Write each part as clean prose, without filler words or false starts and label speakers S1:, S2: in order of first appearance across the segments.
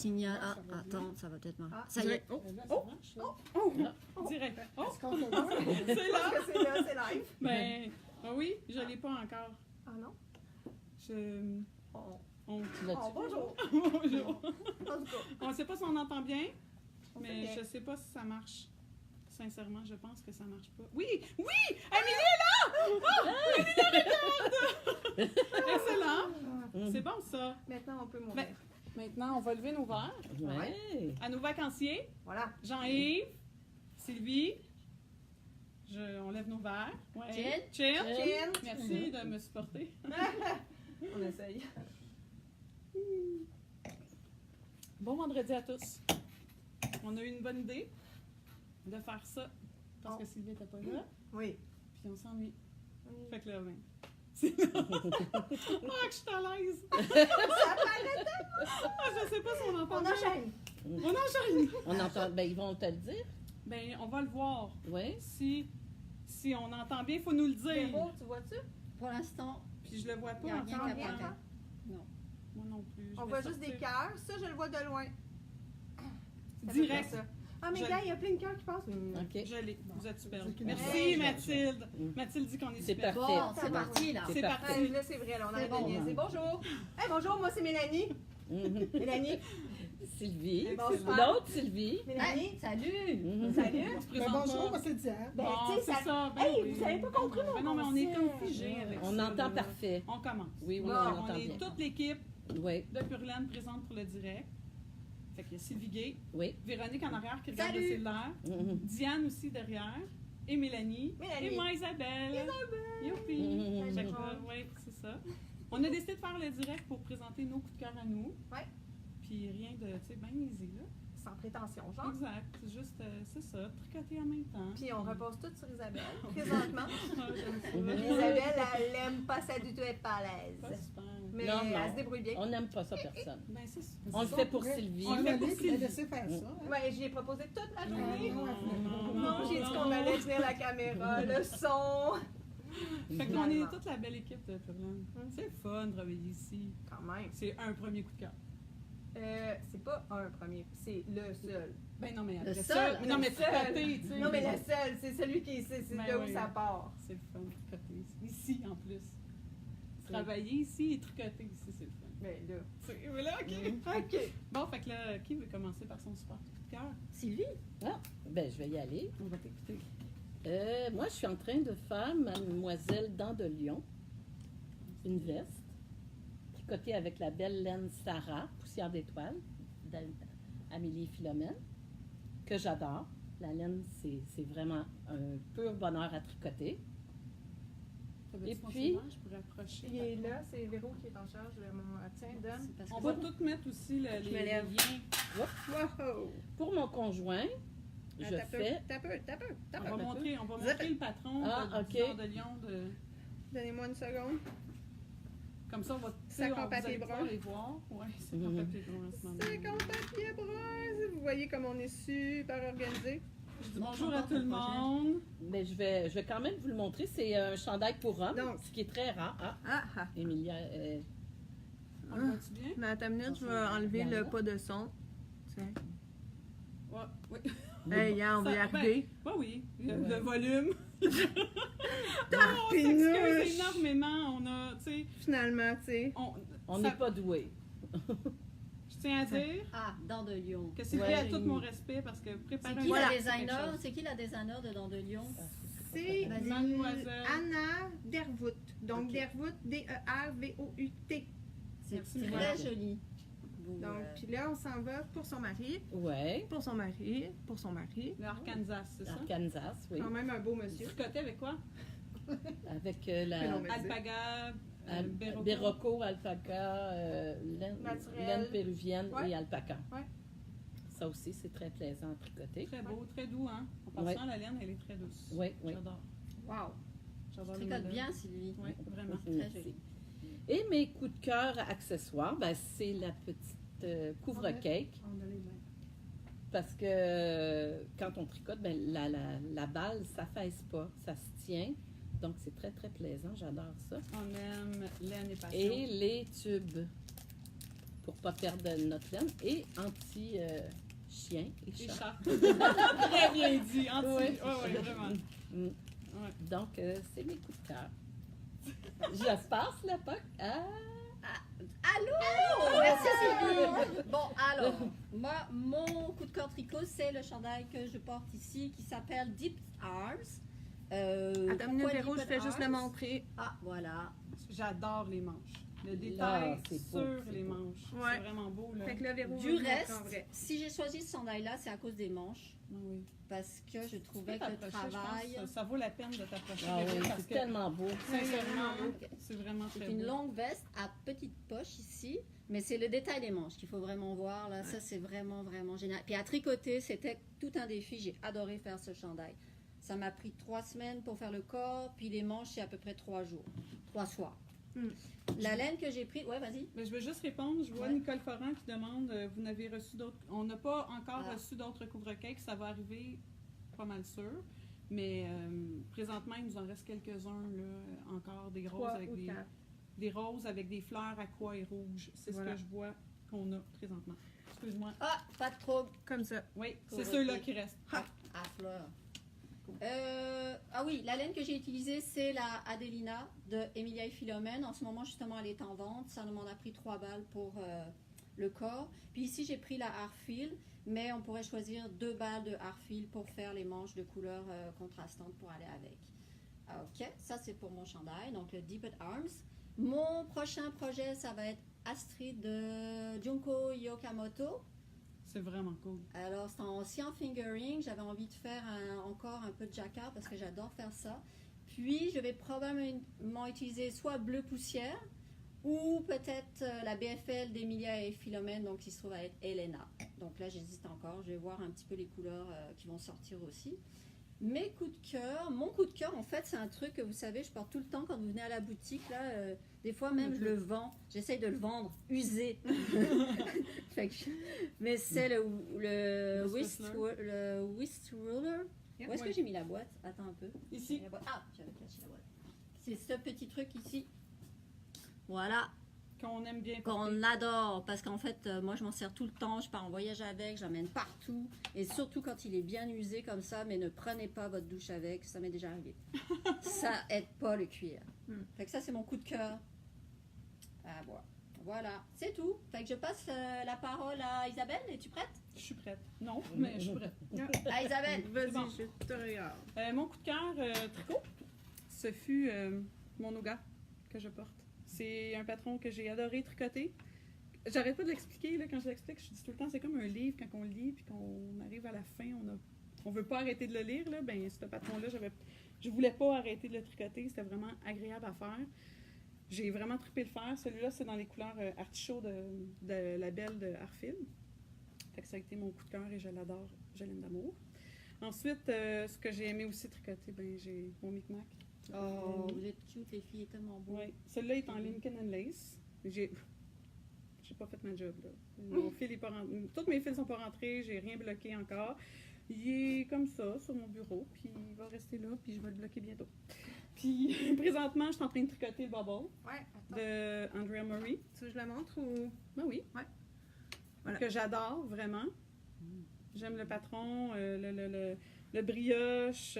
S1: signal. Ah, attends, ça va peut-être marcher.
S2: Ah,
S1: Ça y est.
S3: Direct.
S2: Est-ce qu'on peut voir?
S3: C'est là.
S2: Parce que c'est là, c'est live.
S3: Ben, oui, je l'ai pas encore.
S2: Ah non?
S3: Bonjour.
S2: Bonjour.
S3: Bonjour.
S2: En tout cas,
S3: On ne sait pas si on entend bien,
S2: on fait
S3: mais
S2: bien.
S3: je sais pas si ça marche. Sincèrement, je pense que ça marche pas. Oui! Amélie est là! Oh! Amélie la regarde! Excellent! C'est bon, ça.
S2: Maintenant, on peut mourir.
S3: Ben, maintenant, on va lever nos verres.
S4: Ouais.
S3: À nos vacanciers,
S2: Voilà.
S3: Jean-Yves, Sylvie, on lève nos verres. Ouais.
S1: Chin.
S2: Chin.
S3: Merci de me supporter.
S2: On essaye.
S3: Bon vendredi à tous. On a eu une bonne idée de faire ça parce que Sylvie n'était pas là,
S2: Oui.
S3: puis on s'ennuie.
S2: Oui.
S3: Fait que là, ben, c'est là. Ah, que je suis à l'aise! Je sais pas si on entend
S2: On
S3: bien.
S2: enchaîne.
S3: On enchaîne!
S4: On entend, ben ils vont te le dire.
S3: Ben, on va le voir.
S4: Oui.
S3: Si on entend bien, il faut nous le
S2: C'est
S3: dire.
S2: beau, tu vois-tu?
S1: Pour l'instant,
S3: Puis je le vois
S1: il n'y
S3: pas
S1: a rien
S3: encore.
S1: qu'à
S2: bien,
S1: voir.
S2: hein?
S1: Non.
S3: Moi non plus. Je
S2: On
S3: vais
S2: voit juste
S3: sortir.
S2: des cœurs. Ça, je le vois de loin. C'est à peu
S3: Direct.
S2: près ça. Ah, mais
S3: Je-
S2: gars, il y a plein de cœurs qui passent.
S4: OK.
S3: Je l'ai. Vous êtes superbe.
S2: Hey.
S3: Merci, Mathilde. Mathilde dit qu'on est
S4: C'est
S3: super.
S4: parfait.
S1: Bon, c'est parti là.
S3: C'est
S4: parfait.
S3: parti.
S2: Là, c'est vrai, là, on
S1: C'est
S2: arrête
S1: bon.
S2: de niaiser. Bonjour. Hey, bonjour, moi, c'est Mélanie.
S4: Mhm.
S2: Mélanie.
S4: Sylvie.
S2: Bonsoir.
S4: L'autre Sylvie.
S2: Mélanie.
S1: Hey, salut!
S4: Mhm.
S2: Salut.
S3: On se
S5: Ben,
S3: présente
S5: bonjour,
S3: pas.
S5: moi c'est Diane.
S2: Ben,
S3: Bon,
S2: tu sais,
S3: c'est
S2: ça...
S3: ça. Ben
S2: Hey,
S3: oui.
S2: vous avez pas compris mon
S3: Ben non, mais on est comme
S2: concept.
S3: figé avec ça.
S4: On entend
S3: là.
S4: parfait.
S3: On commence.
S4: Oui,
S2: Bon,
S4: on
S3: On
S4: entend
S3: est
S4: bien.
S3: toute l'équipe
S4: Oui,
S3: de Purlaine présente pour le direct. Fait que Sylvie Gay,
S4: oui.
S3: Véronique en arrière qui regarde le
S1: Salut!
S3: cellulaire,
S4: Mhm.
S3: Diane aussi derrière, et Mélanie,
S2: Mélanie.
S3: et moi Isabelle. Youpi!
S4: Mhm.
S3: Fait que, oui, c'est ça. On a décidé de faire le direct pour présenter nos coups de cœur à nous.
S2: Ouais.
S3: Puis rien de, tu sais, bien easy, là.
S2: Sans prétention, genre.
S3: Exact. C'est juste, c'est ça, tricoter en même temps.
S2: Puis on repose tout sur Isabelle, présentement.
S3: Ah, j'aime ça.
S2: Isabelle, elle aime pas ça du tout, elle est pas à l'aise.
S3: Pas super.
S2: Mais
S4: Non, non.
S2: elle se débrouille bien.
S4: On n'aime pas ça, personne.
S3: Ben, c'est
S4: On le fait pour Sylvie.
S3: On le fait pour
S5: Mélanie,
S3: Sylvie.
S5: a laissé faire ça. hein.
S2: Ouais, j'y ai proposé toute la journée.
S3: Non,
S2: Non, j'ai dit qu'on allait tenir la caméra, le son.
S3: Fait qu'on est toute la belle équipe de Purlaine. C'est fun de travailler ici.
S2: Quand même.
S3: C'est un premier coup de cœur.
S2: C'est pas un premier, c'est le seul.
S3: Ben non, mais après
S1: Le
S3: ça.
S1: seul.
S3: Mais non, mais
S2: Le seul.
S3: tricoter, tu sais.
S2: Non, mais le seul, c'est celui qui c'est
S3: Ben
S2: de où
S3: oui.
S2: ça part.
S3: C'est le fun, tricoter. Ici, en plus. Travailler ici et tricoter ici, c'est le fun.
S2: Mais là.
S3: Mais là, OK.
S2: OK.
S3: Bon, fait que là, qui veut commencer par son super coup de cœur?
S1: Sylvie?
S4: Ah, ben je vais y aller.
S3: On va t'écouter.
S4: Moi, je suis en train de faire Mademoiselle Dents de Lion. Une veste tricotée avec la belle laine Sarah, poussière d'étoile, d'Amélie Philomène, que j'adore. La laine, c'est vraiment un pur bonheur à tricoter. Et puis-
S3: Je pourrais approcher.
S2: Il est là, c'est Véro qui est en charge de mon. Tiens, donne.
S1: C'est parce
S3: On
S1: que
S3: va tout mettre aussi les
S2: me lève.
S3: liens.
S2: Wow!
S4: Pour mon conjoint, je fais...
S2: T'as peu.
S3: On va montrer le patron
S4: Ah,
S3: du
S4: OK.
S3: Nord de Lyon.
S2: Donnez-moi une seconde.
S3: Comme ça, on va
S2: Sac en
S3: vous
S2: papier
S3: allez
S2: brun.
S3: pouvoir les voir. Oui, c'est en
S4: Mhm.
S3: papier brun en ce moment.
S2: C'est comme papier brun. Vous voyez comme on est super organisé.
S3: Je dis bonjour à tout le monde.
S4: Mais je vais quand même vous le montrer. C'est un chandail pour homme,
S2: Donc.
S4: ce qui est très rare. Ah,
S2: Ah!
S4: Emilia,
S3: On le voit-tu bien?
S2: Mais attends une minute, je vais enlever le pas de son. Tiens.
S3: Ouais, oui.
S2: Hey, hein, on va y
S3: Ça-
S2: arriver.
S3: Ben oui, le volume. On
S2: Tarpinouche!
S3: s'excuse énormément. On a, tu sais,
S2: Finalement, tu sais.
S4: on
S3: ça-
S4: n'est pas doué.
S3: Je tiens à dire
S1: Ah, Dents de Lion.
S3: que c'est
S4: Ouais.
S3: vrai à tout mon respect parce que préparer
S1: C'est
S3: un
S1: qui
S2: Voilà.
S1: la
S3: direct, c'est quelque
S1: designer?
S3: chose.
S1: C'est qui la designer de Dents de Lion?
S2: C'est
S1: Vas-y.
S3: Mademoiselle.
S2: Anna Dervout. Donc,
S4: Ok.
S2: Dervout, D-E-R-V-O-U-T.
S1: C'est
S3: Merci,
S1: très
S3: madame.
S1: joli. Vous,
S2: Donc, puis là, on s'en va pour son mari,
S4: Oui,
S2: pour son mari, pour son mari.
S3: Le Arkansas, c'est ça?
S4: Arkansas, oui.
S2: Quand même un beau monsieur.
S3: Tricoté avec quoi?
S4: Avec
S2: Mais
S4: la
S2: non, mais-
S3: Alpaga, Berroco.
S4: Berroco, alpaca, laine,
S2: Naturel.
S4: laine péruvienne
S2: Ouais.
S4: et alpaca.
S2: Ouais.
S4: Ça aussi, c'est très plaisant à tricoter.
S3: Très beau, très doux, hein? En
S4: Ouais.
S3: passant, la laine, elle est très douce.
S4: Oui, oui.
S3: J'adore.
S2: Wow!
S3: J'adore
S1: tu
S3: le
S1: tricotes
S3: modèle.
S1: bien, Sylvie.
S3: Oui, vraiment.
S1: Très
S4: Merci.
S1: joli.
S4: Et mes coups de cœur accessoires, ben, c'est la petite couvre-cake.
S3: On a les mains.
S4: Parce que quand on tricote, ben, la balle, ça fesse pas, ça se tient. Donc, c'est très, très plaisant. J'adore ça.
S3: On aime laine et passion.
S4: Et les tubes. pour pas perdre notre laine, et anti-chien et
S3: Les
S4: chat.
S3: chats. Très bien dit. Anti.
S4: Ouais.
S3: Ouais, vraiment.
S4: Mm.
S3: Ouais.
S4: Donc, c'est mes coups de cœur. Je passe la POC à...
S1: Allô! Merci Sylvie! Bon, alors, moi, mon coup de cœur tricot, c'est le chandail que je porte ici qui s'appelle Deep Arms.
S2: Attends une minute,
S1: pourquoi
S2: Véro, je
S1: Deep
S2: fais juste le
S1: Arms?
S2: montrer.
S1: Ah, voilà.
S3: J'adore les manches. Le
S4: Là,
S3: détail
S4: c'est beau,
S3: sur
S4: c'est
S3: les
S4: beau.
S3: manches.
S2: Ouais.
S3: C'est vraiment beau, là.
S2: Fait que là, Véro,
S1: Du
S2: va le
S1: reste,
S2: montrer en vrai.
S1: si j'ai choisi ce chandail-là, c'est à cause des manches.
S3: Ah oui.
S1: Parce que je
S3: Tu
S1: trouvais
S3: peux
S1: que le
S3: t'approcher, je
S1: travail.
S3: pense. Ça vaut la peine de t'approcher.
S4: Ah oui,
S3: parce
S4: c'est
S3: que,
S4: tellement beau.
S3: sincèrement,
S1: Ok.
S3: c'est vraiment
S1: C'est
S3: très
S1: une
S3: beau.
S1: longue veste à petite poche ici, mais c'est le détail des manches qu'il faut vraiment voir. Là, ça, c'est vraiment, vraiment génial. Puis à tricoter, c'était tout un défi. J'ai adoré faire ce chandail. Ça m'a pris 3 semaines pour faire le corps, puis les manches, c'est à peu près 3 jours, 3 soirs.
S2: Hmm.
S1: La laine que j'ai prise, ouais, vas-y.
S3: Mais je veux juste répondre. Je vois
S1: Ouais.
S3: Nicole Forant qui demande vous n'avez reçu d'autres. On n'a pas encore
S1: Ah.
S3: reçu d'autres couvre-cakes. Ça va arriver pas mal sûr. Mais présentement, il nous en reste quelques-uns là, encore des roses
S2: 3
S3: avec
S2: ou
S3: des,
S2: 4.
S3: des roses avec des fleurs à croix et rouges. C'est
S2: Voilà.
S3: ce que je vois qu'on a présentement. Excuse-moi.
S1: Ah, pas de trouble.
S2: Comme ça.
S3: Oui, c'est
S1: Couvre-cake.
S3: ceux-là qui restent.
S1: À fleurs. Ah oui, la laine que j'ai utilisée, c'est la Adelina de Emilia et Philomène. En ce moment, justement, elle est en vente. Ça m'en a pris 3 balles pour le corps. Puis ici, j'ai pris la Hartfield, mais on pourrait choisir 2 balles de Hartfield pour faire les manches de couleurs contrastantes pour aller avec. Ah, ok, ça c'est pour mon chandail, donc le Deep Arms. Mon prochain projet, ça va être Astrid de Junko Yokamoto.
S3: C'est vraiment cool.
S1: Alors, c'est en cyan fingering. J'avais envie de faire encore un peu de jacquard parce que j'adore faire ça. Puis, je vais probablement utiliser soit bleu poussière ou peut-être la BFL d'Emilia et Philomène, donc qui se trouve à être Elena. Donc là, j'hésite encore. Je vais voir un petit peu les couleurs qui vont sortir aussi. Mes coups de cœur, mon coup de cœur, en fait, c'est un truc que vous savez, je porte tout le temps quand vous venez à la boutique. Là, des fois même, je le vends. J'essaye de le vendre usé. Fait que mais c'est le Whist Roller.
S2: Yep.
S1: Où est-ce que j'ai mis la boîte? Attends un peu.
S3: Ici.
S1: La boîte. Ah, j'avais caché la boîte. C'est ce petit truc ici. Voilà,
S3: Qu'on aime bien. porter.
S1: qu'on adore. Parce qu'en fait, moi, je m'en sers tout le temps. Je pars en voyage avec, je l'emmène partout. Et surtout quand il est bien usé comme ça, mais ne prenez pas votre douche avec. Ça m'est déjà arrivé. Ça aide pas le cuir. Fait que ça, c'est mon coup de cœur. Ah, voilà, c'est tout. Fait que je passe la parole à Isabelle. Es-tu prête?
S3: Je suis prête. Non, mais je suis prête.
S1: À Isabelle.
S2: Vas-y,
S3: bon.
S2: je te regarde.
S3: Mon coup de cœur tricot, ce fut mon nougat que je porte. C'est un patron que j'ai adoré tricoter. J'arrête pas de l'expliquer, là, quand je l'explique, je dis tout le temps, c'est comme un livre, quand on le lit, puis qu'on arrive à la fin, on veut pas arrêter de le lire, là, ben ce patron-là, je voulais pas arrêter de le tricoter, c'était vraiment agréable à faire. J'ai vraiment trippé le faire. Celui-là, c'est dans les couleurs artichaut de la belle de Hartfield. Fait que ça a été mon coup de cœur et je l'adore, je l'aime d'amour. Ensuite, ce que j'ai aimé aussi tricoter, ben j'ai mon Micmac.
S1: Oh, vous êtes cute, les filles, tellement beau.
S3: Oui, celui-là est en Lincoln and Lace. J'ai pas fait ma job, là. Mon fil est pas rentré. Toutes mes fils sont pas rentrés, j'ai rien bloqué encore. Il est comme ça, sur mon bureau, puis il va rester là, puis je vais le bloquer bientôt. Puis, présentement, je suis en train de tricoter le Bubble
S2: Ouais, attends.
S3: de Andrea Murray.
S2: Tu veux que je la montre ou.
S3: Ben oui.
S2: Ouais. Voilà.
S3: Que j'adore, vraiment. J'aime le patron, le brioche,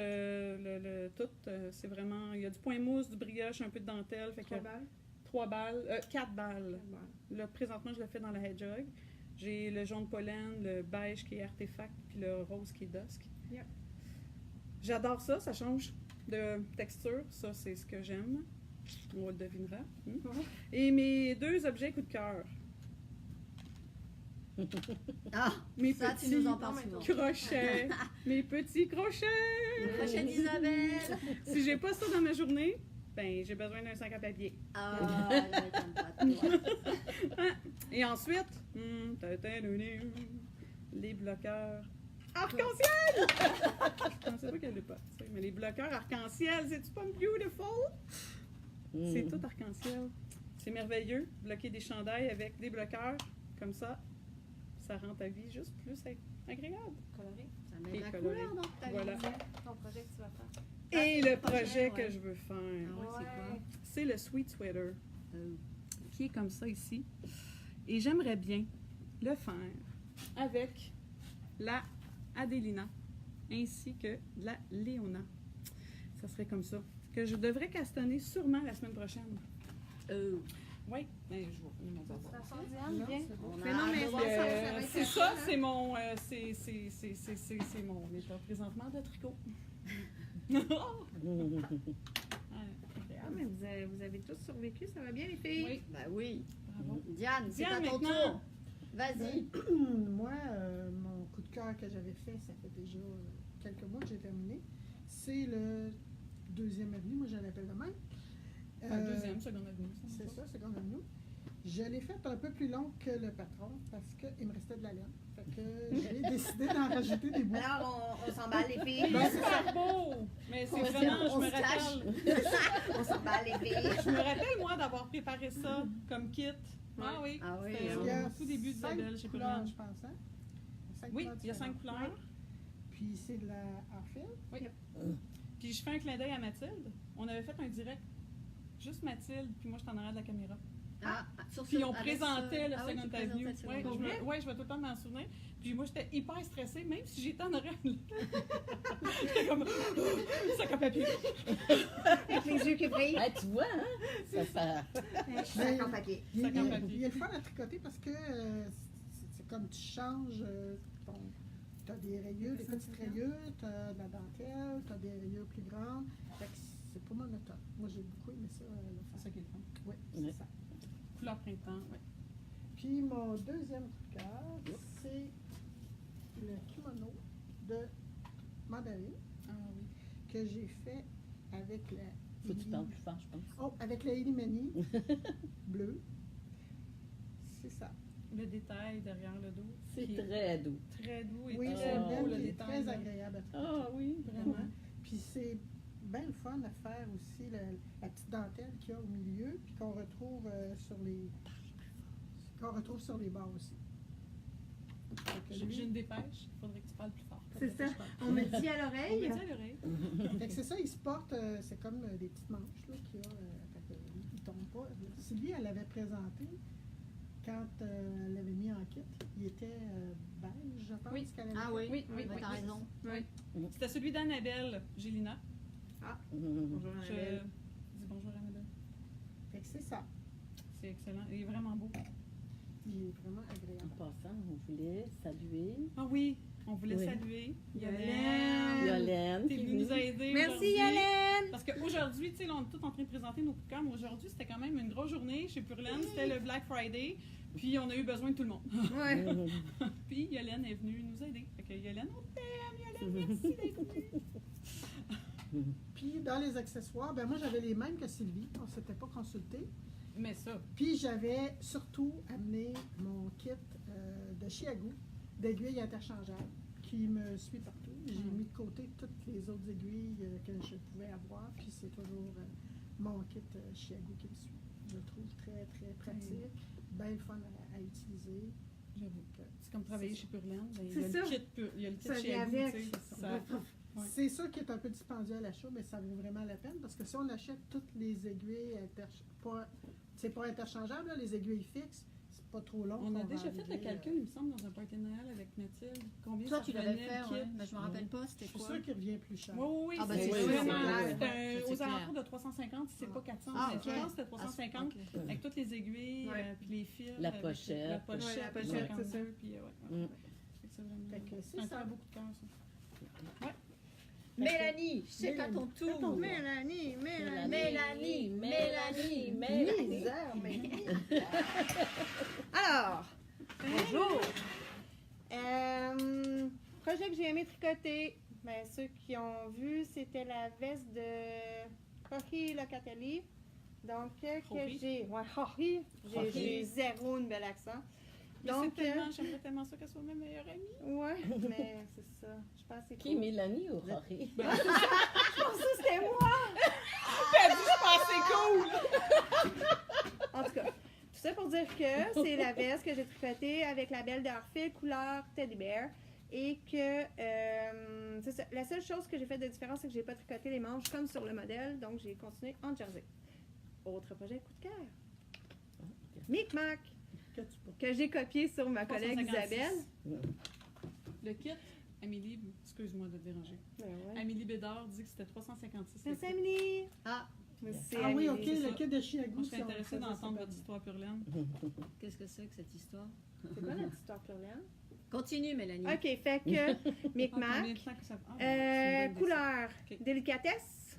S3: tout. C'est vraiment... Il y a du point mousse, du brioche, un peu de dentelle. Fait que
S2: 3 balles?
S3: 3 balles, 4 balles.
S2: 4 balles.
S3: Là, présentement, je le fais dans la Hedgehog. J'ai le jaune pollen, le beige qui est artefact, puis le rose qui est dusk.
S2: Yep.
S3: J'adore ça, ça change de texture. Ça, c'est ce que j'aime. On le devinera. Et mes 2 objets coup de cœur.
S1: Ah,
S3: Mes
S1: ça, tu
S3: petits
S1: nous en parles souvent.
S3: crochets. Mes petits crochets.
S1: Le crochet d'Isabelle.
S3: Si j'ai pas ça dans ma journée, ben j'ai besoin d'un sac à papier.
S1: Ah, je m'étonne pas de toi.
S3: Et ensuite, les bloqueurs arc-en-ciel! Je pensais pas qu'elle l'ait pas, tu sais, mais les bloqueurs arc-en-ciel, c'est-tu pas beautiful? C'est tout arc-en-ciel. C'est merveilleux, bloquer des chandails avec des bloqueurs, comme ça rend ta vie juste plus agréable.
S2: Coloré.
S1: Ça met de la
S3: coloré.
S1: couleur dans ta
S3: Voilà.
S1: vie.
S2: Ton projet que tu vas faire.
S3: Et
S1: c'est
S3: le
S1: le projet,
S3: projet
S1: ouais.
S3: que je veux faire,
S1: Ah ouais, c'est quoi?
S3: c'est le Sweet Sweater,
S1: Euh,
S3: qui est comme ça ici. Et j'aimerais bien le faire avec la Adelina ainsi que la Léona. Ça serait comme ça. Que je devrais castonner sûrement la semaine prochaine. Oui, mais je vais mon
S2: Ça
S3: savoir.
S2: sent Diane, bien.
S1: On
S2: Mais non, mais
S1: a-
S2: ça va être
S3: C'est ça, c'est mon, c'est mon état présentement de tricot.
S2: Ah, mais vous avez tous survécu, ça va bien les filles?
S3: Oui,
S1: Ben oui.
S3: bravo.
S1: Diane, c'est
S3: Diane,
S1: à ton
S3: maintenant.
S1: tour. Vas-y.
S5: Moi, mon coup de cœur que j'avais fait, ça fait déjà quelques mois que j'ai terminé. C'est le 2e avenue, moi je l'appelle de même.
S3: Deuxième, seconde avenue.
S5: C'est ça, seconde avenue. Je l'ai fait un peu plus long que le patron parce qu'il me restait de la laine. Fait que j'ai décidé d'en rajouter des bouts.
S2: Alors, on s'emballe les filles.
S3: Ben, c'est super beau! Mais c'est vraiment, je me rappelle.
S2: On s'emballe les filles.
S3: Je me rappelle, moi, d'avoir préparé ça comme kit. Ah oui.
S1: Ah oui,
S3: C'était
S5: Il y a
S3: au tout début de
S5: 5
S3: Isabelle, chez
S5: couleurs,
S3: Purland.
S5: je pense, hein? 5
S3: Oui,
S5: couleurs
S3: il y a 5
S5: différentes.
S3: couleurs.
S5: Puis c'est de la Arfil.
S3: Puis je fais un clin d'œil à Mathilde. On avait fait un direct, juste Mathilde, puis moi, je t'en arrière de la caméra.
S1: Ah, sur
S3: Puis
S1: ce-
S3: on
S1: avec
S3: présentait
S1: ce-
S3: le
S1: ah oui, tu
S3: Second
S1: présentais
S3: Avenue.
S1: le Second Avenue.
S3: Je vais tout le temps m'en souvenir. Puis moi, j'étais hyper stressée, même si j'étais en arrière. J'étais comme... Ça comme papier.
S2: Avec les yeux qui brillent.
S4: Ah, tu vois, hein? Ça.
S2: Sac en papier.
S3: Sac en papier.
S5: Il est le fun à tricoter parce que c'est comme tu changes tu as des rayures, des petites rayures, tu as de la dentelle, tu as des rayures plus grandes. Fait que c'est pas monotone. Moi, j'ai beaucoup aimé ça.
S3: C'est ça qui est le fun.
S5: Oui,
S4: Oui.
S5: c'est ça.
S3: Couleur printemps, oui.
S5: Puis mon deuxième coup de cœur, c'est le kimono de Mandarine
S3: Ah oui.
S5: que j'ai fait avec la
S4: Faut que tu parles plus fort, je pense.
S5: Oh, avec la Elimani bleue. C'est ça.
S3: Le détail derrière le dos.
S4: C'est
S3: qui est
S4: très doux.
S3: très doux et
S5: Oui,
S3: très
S5: c'est
S3: beau,
S5: belle
S3: le
S5: et
S3: détail.
S5: très
S3: là.
S5: agréable à tricoter.
S4: Ah oui,
S3: Vraiment.
S5: Puis c'est bien le fun à faire aussi la petite dentelle qu'il y a au milieu, puis qu'on retrouve sur les bords aussi. Fait que
S3: J'ai
S5: lui-
S3: une dépêche. Il faudrait que tu parles plus fort.
S2: C'est ça. On me dit à
S3: On
S2: l'oreille.
S3: me dit à l'oreille.
S5: Fait que c'est ça, il se porte, c'est comme des petites manches là, qu'il y a. Fait que il tombe pas. Sylvie, elle l'avait présenté quand elle l'avait mis en kit. Il était beige, je pense
S3: Oui.
S5: qu'elle avait
S1: Ah
S5: fait.
S1: oui,
S3: Oui, oui,
S1: t'as
S3: oui.
S1: raison.
S3: C'était celui d'Annabelle Gélina.
S2: Bonjour,
S3: Je
S2: Annabelle.
S3: dis bonjour Annabelle.
S5: Fait que c'est ça.
S3: C'est excellent. Il est vraiment beau.
S5: Il est vraiment
S4: En
S5: agréable.
S4: passant, on voulait saluer
S3: Ah oui, on voulait
S4: Oui.
S3: saluer
S2: Yolène.
S4: Yolène
S3: T'es
S4: qui est
S3: venue nous
S4: venue.
S3: aider
S2: Merci
S3: aujourd'hui.
S2: Yolène.
S3: Parce qu'aujourd'hui, tu sais, là, on est tous en train de présenter nos coups de cœur, mais aujourd'hui, c'était quand même une grosse journée chez Purland. C'était le Black Friday, puis on a eu besoin de tout le monde.
S2: Ouais.
S3: Puis Yolène est venue nous aider. Fait que Yolène, on t'aime, Yolène, merci d'être venue.
S5: Puis dans les accessoires, ben moi j'avais les mêmes que Sylvie. On s'était pas consulté.
S3: Mais ça,
S5: Puis j'avais surtout amené mon kit de Chiago d'aiguilles interchangeables qui me suit partout. J'ai mis de côté toutes les autres aiguilles que je pouvais avoir, puis c'est toujours mon kit Chiago qui me suit. Je le trouve très, très pratique, bien le fun à utiliser.
S3: j'avoue. C'est comme travailler chez Purland. Ben,
S2: C'est ça.
S3: Il y a le kit
S2: Ça
S3: chez
S2: vient
S3: Agou,
S2: avec.
S3: tu sais. Ça- Ouais.
S5: C'est ça qui est un peu dispendieux à l'achat, mais ça vaut vraiment la peine parce que si on achète toutes les aiguilles c'est pas interchangeable, là, les aiguilles fixes, c'est pas trop long.
S3: On a
S5: qu'on va
S3: déjà fait le
S5: arriver,
S3: calcul, il me semble, dans un party de Noël avec Mathilde. Combien
S1: Toi,
S3: ça
S1: tu l'avais
S3: revenait,
S1: fait,
S3: le kit?
S1: ouais. Mais je me rappelle pas, c'était
S5: Je suis
S1: quoi.
S5: sûre qu'il revient plus cher.
S3: Oui, oui, oui.
S1: Ah, ben,
S3: c'est
S1: c'est
S3: vraiment
S4: sûr,
S3: c'est
S1: ouais.
S3: aux
S1: C'est
S3: alentours
S1: clair.
S3: de 350, si c'est pas 400.
S1: Ah,
S3: mais
S1: ok.
S3: Je pense que c'était 350
S1: Ok.
S3: avec toutes les aiguilles,
S2: Ouais.
S3: puis les fils.
S4: La
S3: avec
S4: pochette.
S3: La pochette,
S2: Ouais, la
S3: puis
S2: pochette,
S3: 52,
S2: c'est ça.
S3: puis ouais.
S4: Mm.
S3: Fait que c'est vraiment-
S5: Fait que c'est
S3: un
S5: ça.
S3: très beau coup de cœur, ça.
S1: Mélanie, c'est à ton tour.
S2: Mélanie,
S1: Mélanie,
S4: Mélanie.
S2: Misère, Mélanie. Alors, bonjour. Projet que j'ai aimé tricoter, ben, ceux qui ont vu, c'était la veste de Jorge Locatelli. Donc, que
S3: Jorge.
S2: j'ai. Ouais, Jorge. J'ai zéro une bel accent.
S3: Mais
S2: Donc,
S3: c'est tellement, j'aimerais tellement ça qu'elle soit ma meilleure amie.
S2: ouais, mais c'est ça. Je pense que c'est
S4: Qui,
S2: cool.
S4: Mélanie ou Rory?
S2: Je pensais que c'était moi. En tout cas, tout ça pour dire que c'est la veste que j'ai tricotée avec la belle d'Arfil couleur Teddy Bear. Et que c'est ça. La seule chose que j'ai fait de différence, c'est que j'ai pas tricoté les manches comme sur le modèle. Donc j'ai continué en jersey. Autre projet coup de cœur. Micmac.
S5: Que tu portes.
S2: que j'ai copié sur ma collègue
S3: 356.
S2: Isabelle.
S3: Le kit, Amélie, excuse-moi de te déranger.
S2: Ben ouais.
S3: Amélie Bédard dit que c'était 356. le
S2: Merci
S3: kit.
S2: Amélie.
S1: Ah,
S2: C'est
S5: Ah oui,
S2: Amélie.
S5: ok,
S3: c'est
S5: le
S3: ça.
S5: kit de Chiagou.
S3: Moi, je serais
S5: ça, on
S3: intéressée
S5: faisait
S3: d'entendre
S5: ça
S3: votre
S5: pas
S3: histoire purlaine.
S1: qu'est-ce que c'est que cette histoire?
S2: C'est quoi notre histoire plurielle?
S1: Continue, Mélanie.
S2: Ok, fait que
S3: Ah, combien
S2: Micmac,
S3: de temps que ça... Ah, c'est une bonne
S2: couleur,
S3: Ok.
S2: délicatesse,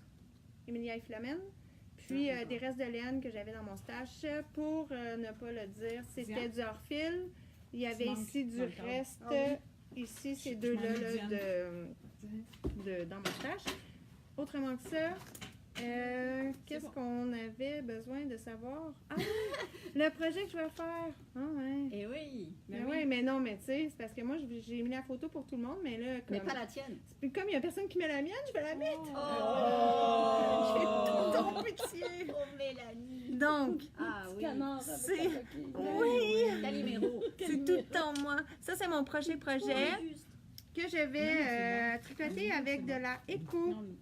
S2: Emilia et Philomène. Puis
S3: Ah, d'accord.
S2: des restes de laine que j'avais dans mon stash. Pour ne pas le dire, c'était
S3: Diane.
S2: du hors-fil. Il y avait
S3: manques
S2: ici du
S3: dans le cadre.
S2: reste.
S5: Ah oui.
S2: Ici, ces
S3: Je
S2: deux-là
S3: m'en
S2: là,
S3: Diane.
S2: dans mon stash. Autrement que ça, qu'est-ce
S3: bon.
S2: qu'on avait besoin de savoir? Ah oui, le projet que je vais faire. Ah ouais.
S1: Eh oui,
S3: Ben
S2: Mais
S3: oui.
S2: ouais, mais non, mais tu sais, c'est parce que moi, j'ai mis la photo pour tout le monde, mais là,
S1: mais
S2: comme,
S1: pas la tienne.
S2: comme il y a personne qui met la mienne, je vais la mettre.
S1: Oh!
S2: J'ai tout ton pitié.
S1: Oh, Mélanie!
S2: Donc,
S1: Ah oui,
S4: Canard avec
S2: C'est-
S4: la coquille.
S2: oui,
S1: Calimero.
S2: c'est tout en moi. Ça, c'est mon prochain projet
S1: Oui, juste.
S2: que je vais tricoter avec de la écho.
S3: Non,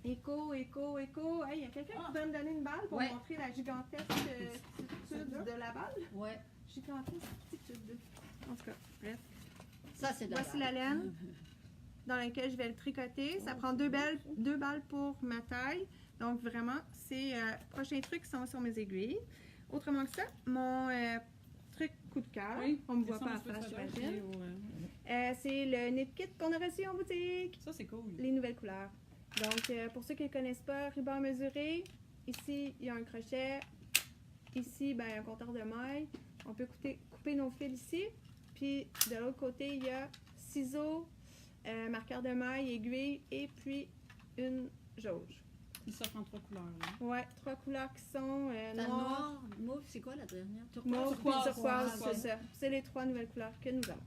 S2: Écho. Hey, il y a quelqu'un qui va me donner une balle pour
S1: Ouais.
S2: montrer la gigantesque attitude de la balle.
S1: Ouais,
S2: Gigantesque attitude. En tout cas, bref.
S1: ça c'est de la
S2: Voici la laine dans laquelle je vais le tricoter. Ça prend deux balles pour ma taille. Donc vraiment, c'est prochain truc qui s'en va sur mes aiguilles. Autrement que ça, mon truc coup de cœur,
S3: Oui,
S2: on me voit
S3: ça,
S2: pas à
S3: on se fait
S2: face,
S3: savoir,
S2: j'imagine.
S3: puis,
S2: C'est le knit kit qu'on a reçu en boutique.
S3: Ça, c'est cool.
S2: Les nouvelles couleurs. Donc, pour ceux qui ne connaissent pas, ruban mesuré. Ici, il y a un crochet. Ici, ben, un compteur de mailles. On peut couper nos fils ici. Puis, de l'autre côté, il y a ciseaux, marqueur de mailles, aiguille et puis une jauge.
S3: Il s'offre en 3 couleurs. Là.
S2: Ouais, 3 couleurs qui sont
S1: T'as
S2: noir,
S1: noir, mauve, c'est quoi la dernière?
S2: mauve puis
S3: turquoise,
S2: turquoise,
S3: turquoise.
S2: c'est ça. C'est les 3 nouvelles couleurs que nous avons.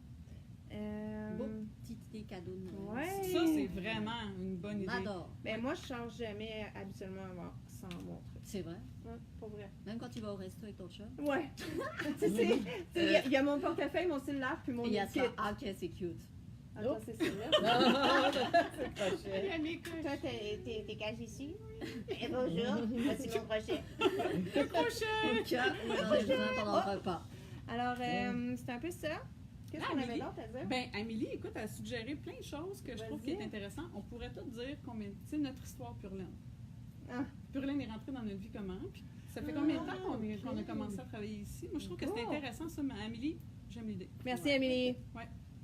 S1: Beau petit idée cadeau de Noël.
S2: Ouais.
S3: Ça, c'est vraiment une bonne idée.
S1: J'adore.
S2: Ben, moi, je change jamais habituellement avant sans mon truc.
S1: C'est vrai.
S2: Ouais, pour vrai.
S1: Même quand tu vas au resto avec ton chat.
S2: Ouais. Tu sais, il y a mon portefeuille, mon cellulaire, puis mon
S1: Il y a
S2: kit.
S1: ça. Ah, ok, c'est cute.
S2: Attends, c'est celui-là.
S4: C'est crochet.
S2: Toi, t'es caché ici. Et bonjour, voici mon crochet.
S3: Le crochet!
S1: Au cas où on en a besoin pendant le repas.
S2: Alors, c'est un peu ça. Qu'est-ce qu'on avait
S3: Amélie.
S2: d'autre à dire?
S3: Ben, Amélie, écoute, elle a suggéré plein de choses que je trouve qui est
S2: Vas-y.
S3: intéressant. On pourrait tout dire combien, tu sais, notre histoire purlaine.
S2: Ah.
S3: Purlaine est rentrée dans notre vie comment? Puis ça fait combien de temps qu'on a commencé à travailler ici? Moi, je trouve que c'est
S2: Oh.
S3: intéressant, ça. Mais Amélie, j'aime l'idée.
S2: Merci, Amélie.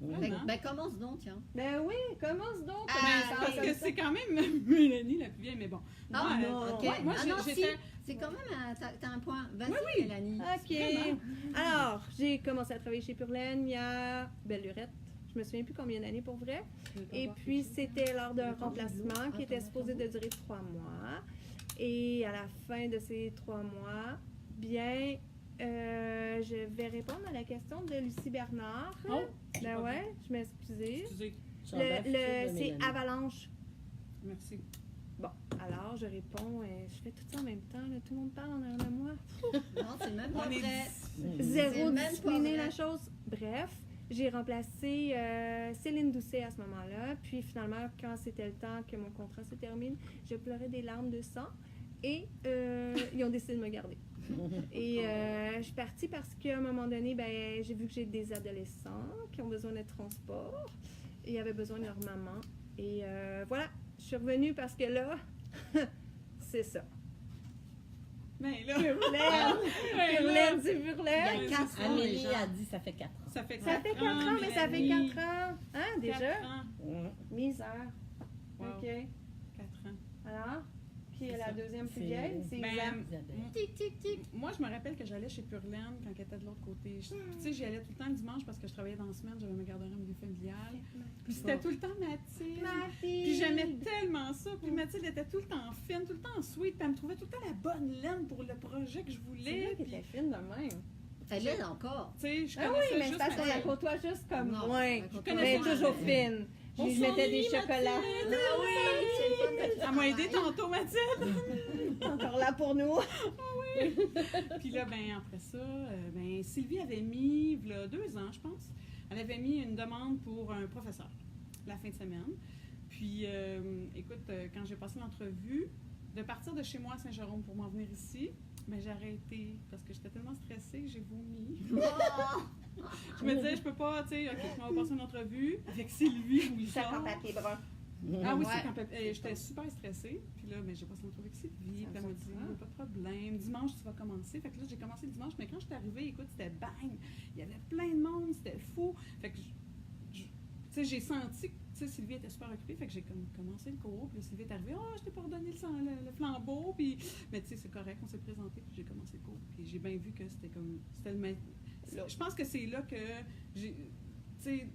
S3: Vraiment.
S1: Ben, commence donc, tiens.
S2: Ben oui, commence donc.
S1: Ah,
S2: commence
S3: Parce
S2: comme
S3: que
S2: ça.
S3: c'est quand même Mélanie la plus vieille, mais bon.
S1: Ah,
S3: Moi,
S1: non, ok.
S3: moi,
S1: Ah, non, si.
S3: j'étais...
S1: C'est quand même t'as un point. Vas-y,
S3: Oui.
S1: Mélanie.
S2: OK.
S3: Vraiment.
S2: Alors, j'ai commencé à travailler chez Purlaine il y a belle lurette. Je me souviens plus combien d'années pour vrai. Et puis, c'était lors d'un remplacement qui était supposé de durer 3 mois. Et à la fin de ces 3 mois, bien, je vais répondre à la question de Lucie Bernard.
S3: Oh,
S2: Ben ouais, je m'excusais.
S3: Excusez.
S4: Chandail futur de
S2: C'est
S4: Mélanie.
S2: Avalanche.
S3: Merci.
S2: Bon, alors je réponds, je fais tout ça en même temps, là, tout le monde parle en arrière de moi.
S1: Non, c'est même pas
S3: On est
S1: vrai. C'est
S2: Zéro
S1: même pas
S2: discipliné
S1: vrai.
S2: la chose. Bref, j'ai remplacé Céline Doucet à ce moment-là. Puis finalement, quand c'était le temps que mon contrat se termine, je pleurais des larmes de sang et ils ont décidé de me garder. Et je suis partie parce qu'à un moment donné, ben, j'ai vu que j'ai des adolescents qui ont besoin de transport. Et ils avaient besoin de leur maman. Et voilà, je suis revenue parce que là, c'est ça.
S3: Mais là,
S2: Purlaine! Purlaine, c'est
S1: Il y
S2: Purlaine!
S1: a 4 ans,
S4: Amélie
S1: déjà.
S4: a dit ça fait 4 ans.
S3: ça fait 4
S2: Ça fait 4 ans, mais ça fait 4 ans. Hein, déjà?
S3: 4 ans.
S2: Misère.
S3: Wow.
S2: OK.
S3: 4 ans.
S2: Alors, qui est
S4: C'est
S2: la
S4: ça.
S2: deuxième plus
S4: C'est-
S2: vieille? C'est
S3: Ben,
S2: Isabelle.
S4: Isabelle.
S1: Tic, tic, tic.
S3: Moi, je me rappelle que j'allais chez Purlaine quand elle était de l'autre côté. Tu sais, j'y allais tout le temps le dimanche parce que je travaillais dans la semaine, j'avais ma garderie familiale. Puis c'était tout le temps Mathilde. Puis j'aimais tellement ça. Puis Mathilde était tout le temps fine, tout le temps sweet. Puis elle me trouvait tout le temps la bonne laine pour le projet que je
S2: C'est
S3: voulais.
S2: vrai qu'elle
S3: Puis,
S2: était fine de même.
S1: Elle l'aide encore.
S3: tu sais, je
S2: Ah
S3: connaissais
S2: oui, mais c'est
S3: juste
S2: parce qu'on la
S3: Mathilde.
S2: côtoie juste comme
S1: Non,
S2: moi.
S1: elle côtoie
S2: Mais
S1: moins.
S2: toujours fine. Je lui mettais des chocolats.
S1: Ah oui,
S3: Elle m'a aidé tantôt, Mathilde.
S2: Encore là pour nous.
S3: Puis là, ben, après ça, ben, Sylvie avait mis, il y a 2 ans, je pense, elle avait mis une demande pour un professeur la fin de semaine. Puis, écoute, quand j'ai passé l'entrevue, de partir de chez moi à Saint-Jérôme pour m'en venir ici, Mais j'ai arrêté parce que j'étais tellement stressée que j'ai vomi.
S1: Oh!
S3: Je me disais, je peux pas, tu sais, OK, on va passer une entrevue avec Sylvie ou
S2: Ça prend
S3: Jean.
S2: papier brun.
S3: Ah oui,
S1: Ouais.
S3: c'est quand j'étais super stressée. Puis là, mais j'ai passé l'entrevue avec Sylvie. Puis elle m'a dit, pas de problème. Dimanche, tu vas commencer. Fait que là, j'ai commencé le dimanche. Mais quand je suis arrivée, écoute, c'était bang. Il y avait plein de monde. C'était fou. Fait que, tu sais, j'ai senti que, tu sais, Sylvie était super occupée. Fait que j'ai comme commencé le cours. Puis là, Sylvie est arrivée. Oh, je t'ai pas redonné le flambeau. Puis, mais tu sais, c'est correct. On s'est présenté. Puis j'ai commencé le cours. Puis j'ai bien vu que c'était comme. C'était le même. Je pense que c'est là que j'ai. Tu sais,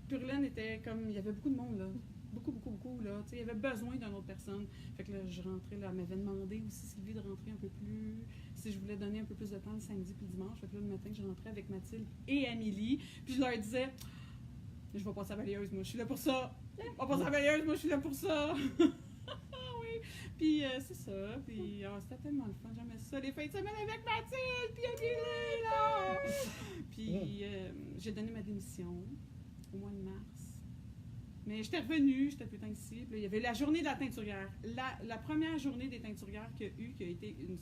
S3: Purlaine était comme. Il y avait beaucoup de monde, là. Beaucoup, là. Tu sais, il y avait besoin d'une autre personne. Fait que là, je rentrais, là, elle m'avait demandé aussi, Sylvie, de rentrer un peu plus, si je voulais donner un peu plus de temps le samedi puis le dimanche. Fait que là, le matin, je rentrais avec Mathilde et Amélie, puis je leur disais, je vais passer à la balayeuse, moi, je suis là pour ça. Je vais passer à la balayeuse, moi, je suis là pour ça. Ah oui. Puis c'est ça. Puis c'était tellement le fun, j'aimais ça. Les fins de semaine avec Mathilde, puis Amélie, là. Puis j'ai donné ma démission au mois de mars. Mais j'étais revenue, j'étais plus de temps ici. Puis là, il y avait la journée de la teinturière. La première journée des teinturières qu'il y a eu, qui a été une.